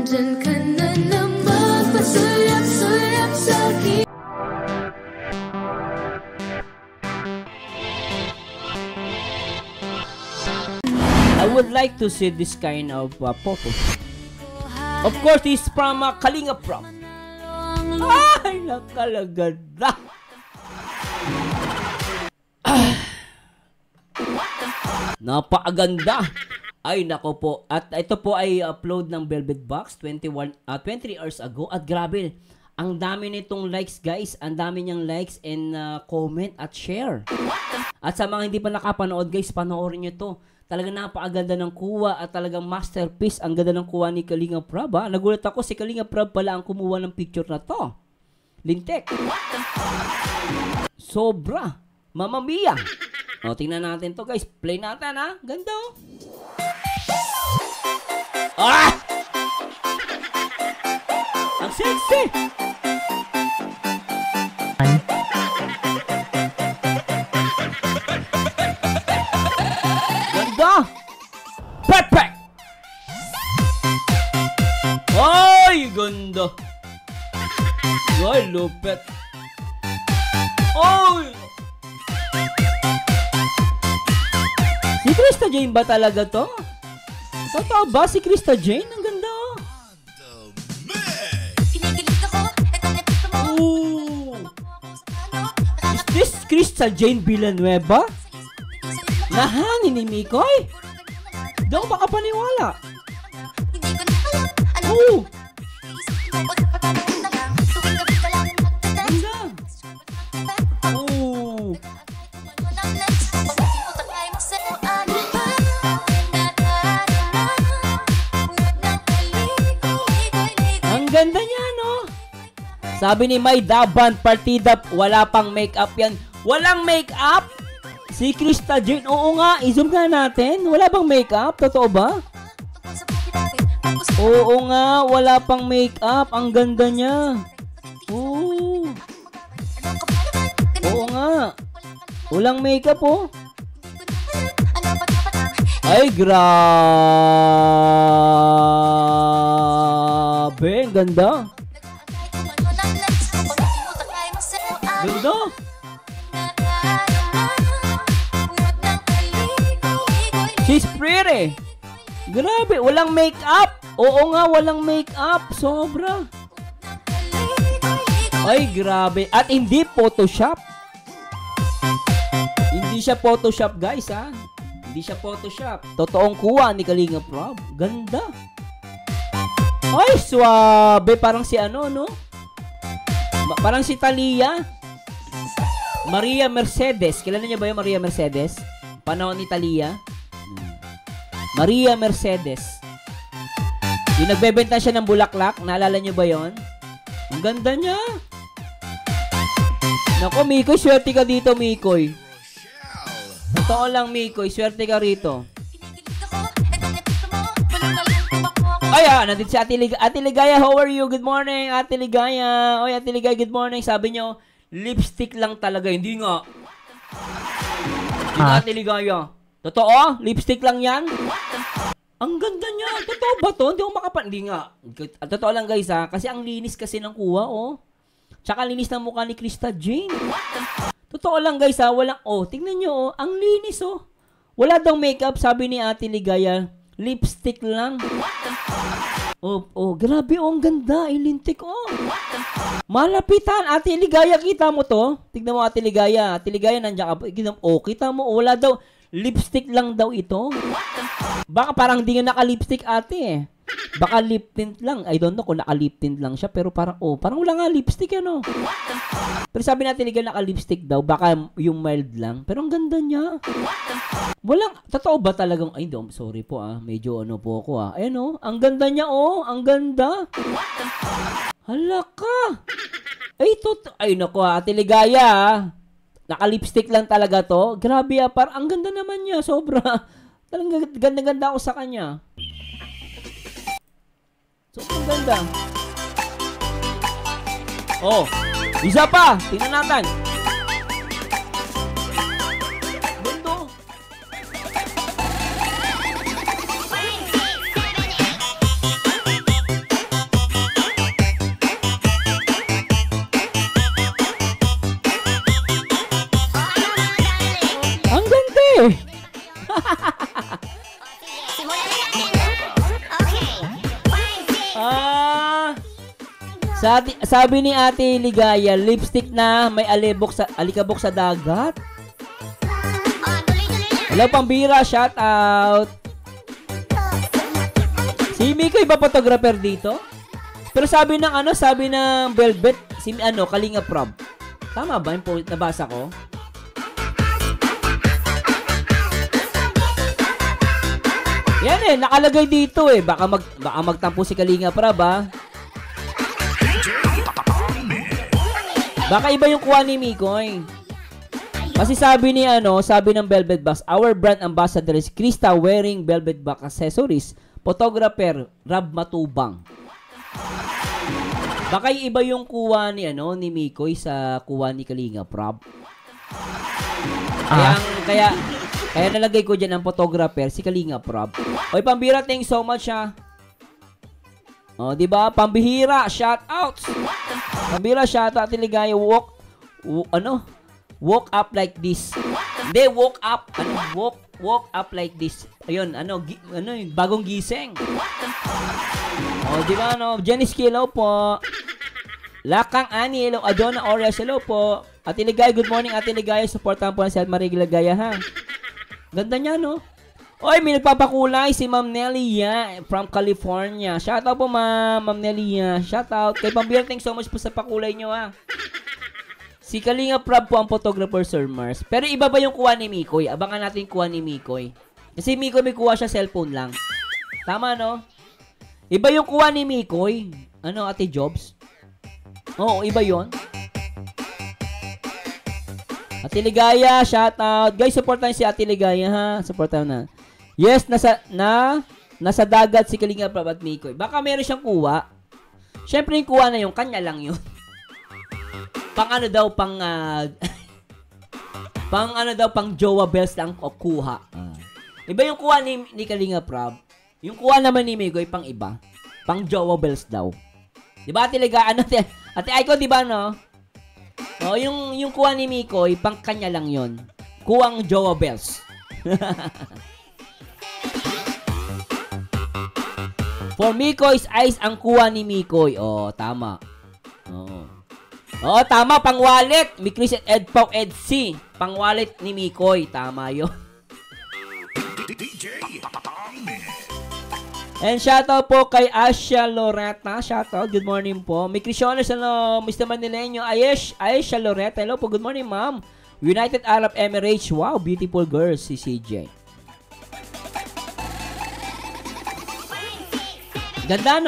Nandyan ka na naman, pasulap-sulap sa akin. I would like to see this kind of photo. Of course, it's from Kalinga Prop. Ay, nakalaganda. Napakaganda. Ay, nako po. At ito po ay upload ng Velvet Box 23 hours ago. At grabe, ang dami nitong likes, guys. Ang dami niyang likes and comment at share. At sa mga hindi pa nakapanood, guys, panoorin niyo to. Talagang napakaganda ng kuha at talagang masterpiece. Ang ganda ng kuha ni Kalinga Prab. Nagulat ako, si Kalinga Prab pala ang kumuha ng picture na to. Lintek. Sobra. Mamma mia. O, tingnan natin to, guys. Play natin, ha? Ganda, oh. Ah! Ang sexy! Ganda! Perfect! Ay, ganda! Ay, lupet! Ay! Si Krista Jane ba talaga to? Totoo ba si Krista Jane? Ang ganda, oh. Ooh. Is this Krista Jane Villanueva? Nahangin ni Mikoy? Di ako makapaniwala. Ooh. Ganda. Ooh. Ang ganda niya, no? Sabi ni May Daban, partida, wala pang make-up yan. Walang make-up? Si Krista Jane, oo nga, i-zoom nga natin. Wala bang make-up? Totoo ba? Oo nga, wala pang make-up. Ang ganda niya. Oo. Oo nga. Walang make-up, oh. Ay, grabe. Ang ganda. Ganda. She's pretty. Grabe, walang make-up. Oo nga, walang make-up. Sobra. Ay, grabe. At hindi Photoshop. Hindi siya Photoshop, guys, ha. Hindi siya Photoshop. Totoong kuha ni Kalinga Prab. Ganda. Ay, swabe. Parang si ano, no? Parang si Talia. Maria Mercedes. Kilala niyo ba yung Maria Mercedes? Panahon ni Talia. Maria Mercedes. Yung nagbebenta siya ng bulaklak. Naalala niyo ba yon? Ang ganda niya. Nako, Mikoy, swerte ka dito, Mikoy. Totoo lang, Mikoy, swerte ka rito. Ay, nandito si Ate Ligaya. How are you? Good morning, Ate Ligaya. Oy, Ate Ligaya, good morning. Sabi nyo, lipstick lang talaga. Hindi nga. Hindi nga, Ate Ligaya. Totoo? Lipstick lang yan? Ang ganda niya. Totoo ba to? Hindi ako hindi nga. Totoo lang, guys, ha. Kasi ang linis kasi ng kuha, oh. Tsaka linis ng mukha ni Krista Jane. Totoo lang, guys, ha. Walang, oh, tingnan nyo, oh. Ang linis, oh. Wala daw makeup, sabi ni Ate Ligaya. Lipstick lang. Oh, grabe, oh. Ang ganda. Ilintik, oh. Malapitan. Ate Ligaya, kita mo to? Tignan mo, Ate Ligaya. Ate Ligaya, nandiyan ka. Kita mo, oh. Wala daw. Lipstick lang daw ito. Baka parang di nga naka-lipstick, ate, eh. Baka lip tint lang. I don't know kung naka-lip tint lang siya. Pero parang, parang wala nga lipstick, ano. Pero sabi natin, naka-lipstick daw. Baka yung mild lang. Pero ang ganda niya. Walang, totoo ba talagang, ay, sorry po, medyo ano po ako, Ayan, oh. Ang ganda niya, oh. Ang ganda. Hala ka. Ay, naku, Ate Ligaya, naka-lipstick lang talaga to. Grabe, parang ang ganda naman niya. Sobra. Talagang ganda-ganda ako sa kanya. Sobrang ganda. Oh, isa pa. Tingnan natin. Ganda. Sabi ni Ate Ligaya, lipstick na may alikabok sa dagat. Hello, Pambira, shout out. Si Mikoy ba photographer dito? Pero sabi ng Velvet, si Kalinga Prob. Tama ba yung nabasa ko? Yan nakalagay dito baka magtampo si Kalinga Prob Baka iba yung kuha ni Mikoy. Kasi sabi ng Velvet Box, our brand ambassador is Krista wearing Velvet Box accessories. Photographer, Rab Matubang. Baka iba yung kuha ni Mikoy sa kuha ni Kalinga Prob. Kaya nalagay ko dyan ang photographer, si Kalinga Prob. Oy, Pambira, thanks so much diba? Pambihira, shout out. Pambira, shout out. Tiligaya, walk up like this. Hindi, walk up. Walk up like this. Ayun, bagong gising. Diba, Janice Kilo po. Lakang Ani, hello. Adona Orias, hello po. Ate Ligaya, good morning, Ate Ligaya. Supportahan po na si Marie Ligaya, ha. Ganda niya, Oy, may nagpapakulay si Ma'am Nelia from California. Shoutout po, Ma'am Nelia. Shoutout. Kay Pambira, thanks so much po sa pakulay nyo, ha. Si Kalinga Prob po ang photographer, Sir Mars. Pero iba ba yung kuha ni Mikoy? Abangan natin yung kuha ni Mikoy. Kasi Mikoy may kuha siya cellphone lang. Tama, Iba yung kuha ni Mikoy. Ate Jobs? Oo, iba yon. Ate Ligaya, shoutout. Guys, supportan si Ate Ligaya, ha. Supportan na. Yes, nasa dagat si Kalinga Prob at Mikoy. Baka meron siyang kuha. Syempre yung kuha na yung kanya lang yun. Pang Jowa Bells lang o kuha. Iba yung kuha ni Kalinga Prob. Yung kuha naman ni Mikoy pang iba. Pang Jowa Bells daw. Diba, Ate Ligaya? Ate Aiko, diba, yung kuha ni Mikoy, pang kanya lang yun. Kuwang Jowa Bells. For Mikoy's eyes, ang kuha ni Mikoy. Tama. Tama, pang wallet. Mi Chris Ed Pau Ed C. Pang wallet ni Mikoy. Tama yun. And shoutout po kay Asha Loretta. Shoutout. Good morning po. Mi Crisiones, Mr. Manileño. Aisha Loretta. Hello po. Good morning, ma'am. United Arab Emirates. Wow, beautiful girls. Si CJ. Ganda,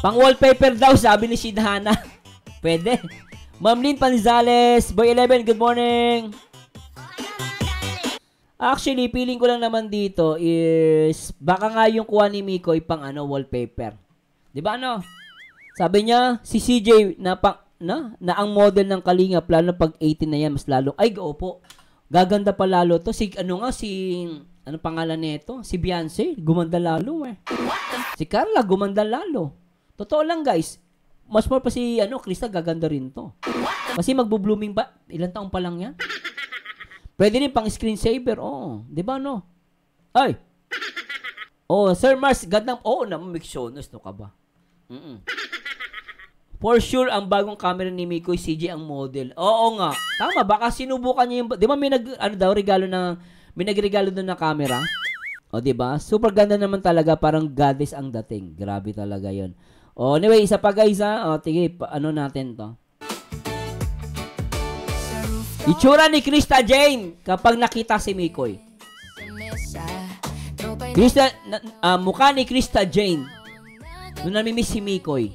Pang wallpaper daw, sabi ni Shidhana. Pwede. Ma'am Lynn Panizales, Boy 11, good morning. Actually, feeling ko lang naman dito is baka nga yung kuha ni Mikoy pang wallpaper. 'Di ba Sabi niya si CJ na ang model ng Kalinga plano pag 18 na yan mas lalo. Ay, opo. Gaganda pa lalo to. Ano pangalan nito? Si Beyonce, gumanda lalo Si Carla, gumanda lalo. Totoo lang, guys. Mas more pa si Krista, gaganda rin to. Kasi magbo-blooming ba? Ilang taon pa lang yan? Pwede rin pang screensaver. Di ba, Ay! Sir Mars, gandang, naman, Mixonus, ka ba? For sure, ang bagong camera ni Mikoy CJ ang model. Oo nga. Tama, baka sinubukan niya yung, di ba may may nagregalo doon na camera? Di ba? Super ganda naman talaga, parang goddess ang dating. Grabe talaga 'yon. Anyway, isa pa guys sige, natin 'to. Itsura ni Krista Jane kapag nakita si Mikoy. Mukha ni Krista Jane nung namimiss si Mikoy.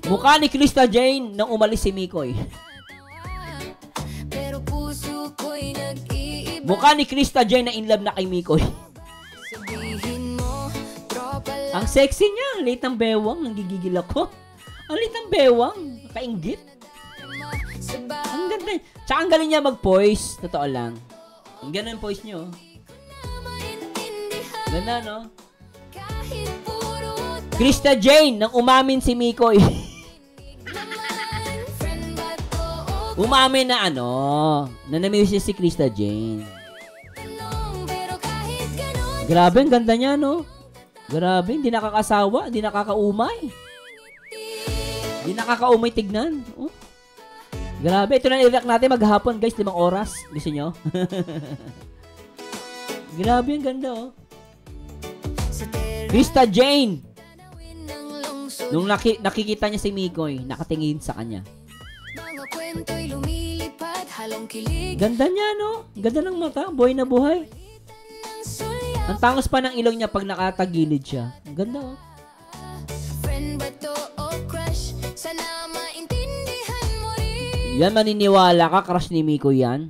Mukha ni Krista Jane nang umalis si Mikoy. Mukha ni Krista Jane na in love na kay Mikoy. Ang sexy niya. Late ng bewang. Nanggigigil ako. Ang late ng bewang. Kainggit. Ang ganda. Tsaka ang galing niya mag-poise. Totoo lang. Ang ganda yung poise niyo. Ganda, Krista Jane nang umamin si Mikoy. Umamin na na namiss si Krista Jane. Grabe, ang ganda niya, Grabe, hindi nakakasawa, hindi nakakaumay. Hindi nakakaumay tignan. Oh. Grabe. Ito na i-react natin maghapon, guys. 5 oras. Gusto nyo? Grabe, ang ganda, oh. Krista Jane. Nung nakikita niya si Mikoy, nakatingin sa kanya. Mga kwento'y lumilipad, halong kilig Ganda niya, no? Ganda ng mata. Buhay na buhay. ng sulyap. Ang tangos pa ng ilong niya pag nakatagilid siya. Ang ganda, oh. Friend ba to o crush? Sana maintindihan mo rin. Yan, maniniwala ka, crush ni Miko yan?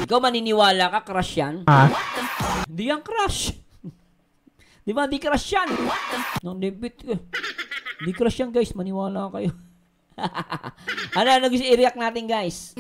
Ikaw maniniwala ka, crush yan? Hindi yan crush. Di ba, di crush yan? Di crush yan, guys. Maniwala kayo. Ano gusto i-react natin, guys?